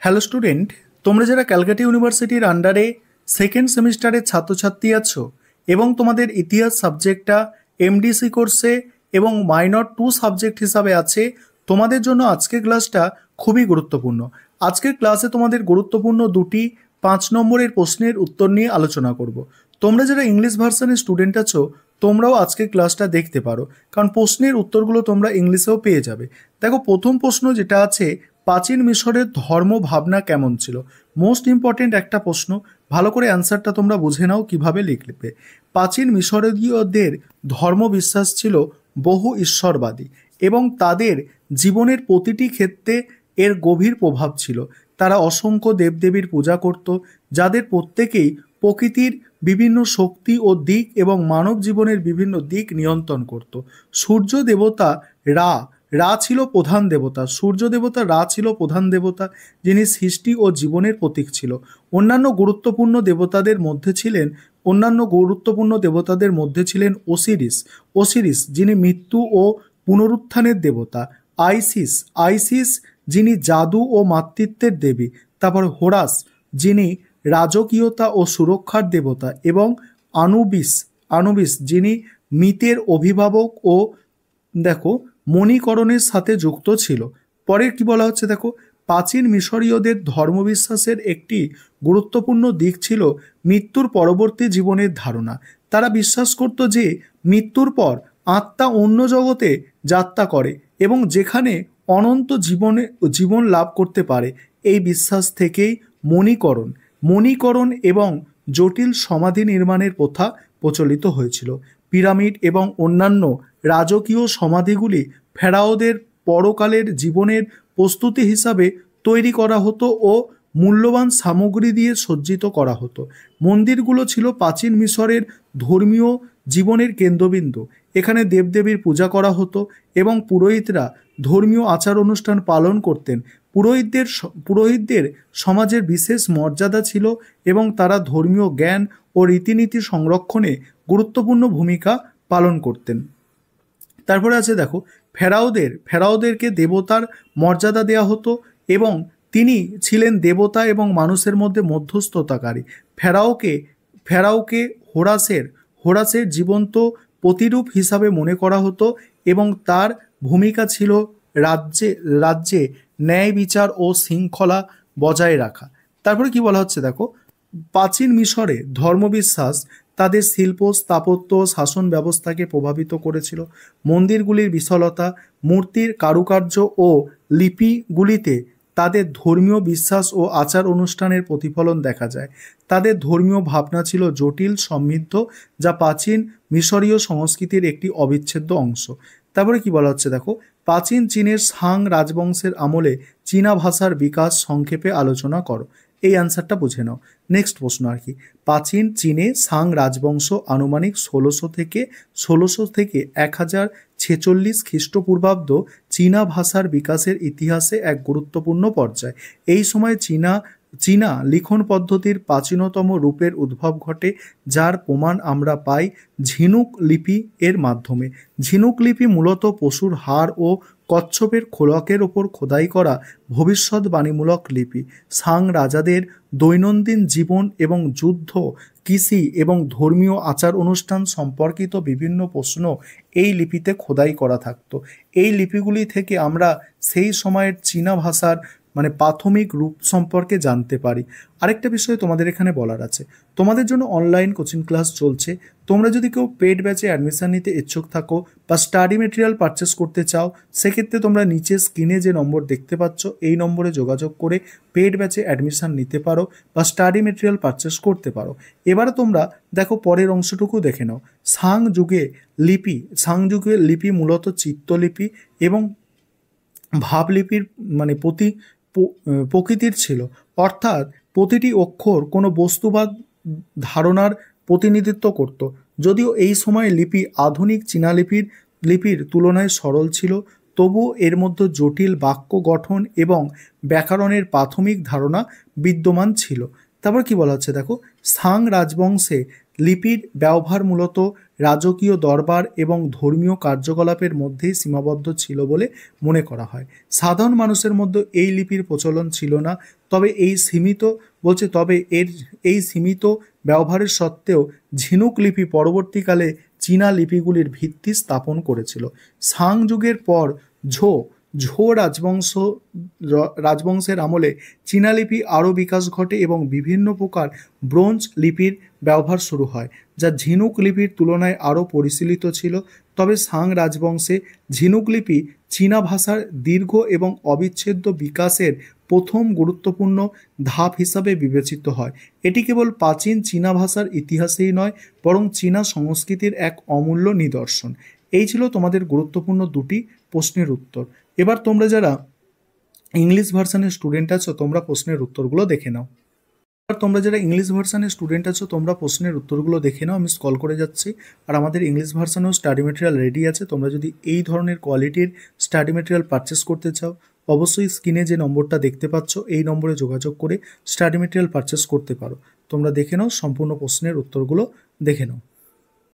Hello student, তোমরা যারা ক্যালকাটা ইউনিভার্সিটির আন্ডারে সেকেন্ড সেমিস্টারের ছাত্রছাত্রী আছো এবং তোমাদের ইতিহাস সাবজেক্টটা এমডিসি কোর্সে এবং মাইনর 2 সাবজেক্ট হিসাবে আছে, তোমাদের জন্য আজকের ক্লাসটা খুবই গুরুত্বপূর্ণ। আজকের ক্লাসে তোমাদের গুরুত্বপূর্ণ দুটি 5 নম্বরের প্রশ্নের উত্তর নিয়ে আলোচনা করব। তোমরা যারা ইংলিশ ভার্সনের স্টুডেন্ট আছো তোমরাও আজকের ক্লাসটা দেখতে পারো, কারণ প্রশ্নের উত্তরগুলো তোমরা ইংলিশেও পেয়ে যাবে। দেখো, প্রথম প্রশ্ন যেটা আছে, প্রাচীন মিশরের ধর্ম ভাবনা কেমন ছিল? মোস্ট ইম্পর্টেন্ট একটা প্রশ্ন, ভালো করে অ্যান্সারটা তোমরা বুঝে নাও কিভাবে লিখবে। প্রাচীন মিশরীয়দের ধর্ম বিশ্বাস ছিল বহু ঈশ্বরবাদী এবং তাদের জীবনের প্রতিটি ক্ষেত্রে এর গভীর প্রভাব ছিল। তারা অসংখ্য দেবদেবীর পূজা করত, যাদের প্রত্যেকেই প্রকৃতির বিভিন্ন শক্তি ও দিক এবং মানব জীবনের বিভিন্ন দিক নিয়ন্ত্রণ করত। সূর্য দেবতা রা রা ছিল প্রধান দেবতা। সূর্য দেবতা রা ছিল প্রধান দেবতা, যিনি সৃষ্টি ও জীবনের প্রতীক ছিল। অন্যান্য গুরুত্বপূর্ণ দেবতাদের মধ্যে ছিলেন ওসিরিস, যিনি মৃত্যু ও পুনরুত্থানের দেবতা। আইসিস, যিনি জাদু ও মাতৃত্বের দেবী। তারপর হোরাস, যিনি রাজকীয়তা ও সুরক্ষার দেবতা। এবং আনুবিস, যিনি মিতের অভিভাবক ও মণিকরণের সাথে যুক্ত ছিল। পরের কি বলা হচ্ছে দেখো, প্রাচীন মিশরীয়দের ধর্মবিশ্বাসের একটি গুরুত্বপূর্ণ দিক ছিল মৃত্যুর পরবর্তী জীবনের ধারণা। তারা বিশ্বাস করত যে মৃত্যুর পর আত্মা অন্য জগতে যাত্রা করে এবং যেখানে অনন্ত জীবন লাভ করতে পারে। এই বিশ্বাস থেকেই মণিকরণ এবং জটিল সমাধি নির্মাণের প্রথা প্রচলিত হয়েছিল। পিরামিড এবং অন্যান্য রাজকীয় সমাধিগুলি ফেরাওদের পরকালের জীবনের প্রস্তুতি হিসাবে তৈরি করা হতো ও মূল্যবান সামগ্রী দিয়ে সজ্জিত করা হতো। মন্দিরগুলো ছিল প্রাচীন মিশরের ধর্মীয় জীবনের কেন্দ্রবিন্দু। এখানে দেবদেবীর পূজা করা হতো এবং পুরোহিতরা ধর্মীয় আচার অনুষ্ঠান পালন করতেন। পুরোহিতদের সমাজের বিশেষ মর্যাদা ছিল এবং তারা ধর্মীয় জ্ঞান ও রীতিনীতি সংরক্ষণে গুরুত্বপূর্ণ ভূমিকা পালন করতেন। তারপরে আছে দেখো, ফেরাওদেরকে দেবতার মর্যাদা দেওয়া হতো এবং তিনি ছিলেন দেবতা এবং মানুষের মধ্যে মধ্যস্থতাকারী। ফেরাওকে হোরাসের জীবন্ত প্রতিরূপ হিসাবে মনে করা হতো এবং তার ভূমিকা ছিল রাজ্যে ন্যায় বিচার ও শৃঙ্খলা বজায় রাখা। তারপরে কি বলা হচ্ছে দেখো, প্রাচীন মিশরে ধর্মবিশ্বাস তাদের শিল্প, স্থাপত্য, শাসন ব্যবস্থাকে প্রভাবিত করেছিল। মন্দিরগুলির বিশালতা, মূর্তির কারুকার্য ও লিপিগুলিতে তাদের ধর্মীয় বিশ্বাস ও আচার অনুষ্ঠানের প্রতিফলন দেখা যায়। তাদের ধর্মীয় ভাবনা ছিল জটিল, সমৃদ্ধ, যা প্রাচীন মিশরীয় সংস্কৃতির একটি অবিচ্ছেদ্য অংশ। তারপরে কি বলা হচ্ছে দেখো, প্রাচীন চীনের সাং রাজবংশের আমলে চীনা ভাষার বিকাশ সংক্ষেপে আলোচনা করো। এই অ্যান্সারটা বুঝে নাও। নেক্সট প্রশ্ন আর কি, প্রাচীন চীনে সাং রাজবংশ আনুমানিক 1600 থেকে 1046 খ্রিস্টপূর্বাব্দ চীনা ভাষার বিকাশের ইতিহাসে এক গুরুত্বপূর্ণ পর্যায়। এই সময় চীনা লিখন পদ্ধতির প্রাচীনতম রূপের উদ্ভব ঘটে, যার প্রমাণ আমরা পাই ঝিনুক লিপি এর মাধ্যমে। ঝিনুক লিপি মূলত পশুর হাড় ও কচ্ছপের খোলকের ওপর খোদাই করা ভবিষ্যৎবাণীমূলক লিপি। সাং রাজাদের দৈনন্দিন জীবন এবং যুদ্ধ, কৃষি এবং ধর্মীয় আচার অনুষ্ঠান সম্পর্কিত বিভিন্ন প্রশ্ন এই লিপিতে খোদাই করা থাকতো। এই লিপিগুলি থেকে আমরা সেই সময়ের চীনা ভাষার প্রাথমিক রূপ সম্পর্কে জানতে পারি। আরেকটা বিষয় তোমাদের এখানে বলার আছে, তোমাদের জন্য অনলাইন কোচিং ক্লাস চলছে। তোমরা যদি কেউ পেড ব্যাচে অ্যাডমিশন নিতে ইচ্ছুক থাকো বা স্টাডি মেটেরিয়াল পারচেস করতে চাও, সেক্ষেত্রে তোমরা নিচে স্ক্রিনে যে নম্বর দেখতে পাচ্ছ এই নম্বরে যোগাযোগ করে পেড ব্যাচে অ্যাডমিশন নিতে পারো বা স্টাডি মেটেরিয়াল পারচেস করতে পারো। এবারে তোমরা দেখো পরের অংশটুকু দেখে নাও। সাং যুগে লিপি মূলত চিত্রলিপি এবং ভাবলিপির প্রকৃতির ছিল, অর্থাৎ প্রতিটি অক্ষর কোনো বস্তুবাদ ধারণার প্রতিনিধিত্ব করত। যদিও এই সময় লিপি আধুনিক চীনা লিপির তুলনায় সরল ছিল, তবুও এর মধ্যে জটিল বাক্য গঠন এবং ব্যাকরণের প্রাথমিক ধারণা বিদ্যমান ছিল। তারপর কি বলা হচ্ছে দেখো, সাং রাজবংশে লিপির ব্যবহার মূলত রাজকীয় দরবার এবং ধর্মীয় কার্যকলাপের মধ্যেই সীমাবদ্ধ ছিল বলে মনে করা হয়। সাধারণ মানুষের মধ্যে এই লিপির প্রচলন ছিল না। এই সীমিত ব্যবহারের সত্ত্বেও ঝিনুক লিপি পরবর্তীকালে চীনা লিপিগুলির ভিত্তি স্থাপন করেছিল। সাং যুগের পর ঝো ঝো রাজবংশের আমলে চীনা লিপি আরও বিকাশ ঘটে এবং বিভিন্ন প্রকার ব্রোঞ্জ লিপির ব্যবহার শুরু হয়, যা ঝিনুক লিপির তুলনায় আরও পরিশীলিত ছিল। তবে সাং রাজবংশে ঝিনুক লিপি চীনা ভাষার দীর্ঘ এবং অবিচ্ছেদ্য বিকাশের প্রথম গুরুত্বপূর্ণ ধাপ হিসাবে বিবেচিত হয়। এটি কেবল প্রাচীন চীনা ভাষার ইতিহাসেই নয়, বরং চীনা সংস্কৃতির এক অমূল্য নিদর্শন। এই ছিল তোমাদের গুরুত্বপূর্ণ দুটি প্রশ্নের উত্তর। এবার তোমরা যারা ইংলিশ ভার্সানের স্টুডেন্ট আছো তোমরা প্রশ্নের উত্তরগুলো দেখে নাও। আমি স্ক্রল করে যাচ্ছি, আর আমাদের ইংলিশ ভার্সানেও স্টাডি মেটেরিয়াল রেডি আছে। তোমরা যদি এই ধরনের কোয়ালিটির স্টাডি মেটেরিয়াল পারচেস করতে চাও, অবশ্যই স্ক্রিনে যে নম্বরটা দেখতে পাচ্ছ এই নম্বরে যোগাযোগ করে স্টাডি মেটেরিয়াল পারচেস করতে পারো। তোমরা দেখে নাও, সম্পূর্ণ প্রশ্নের উত্তরগুলো দেখে নাও।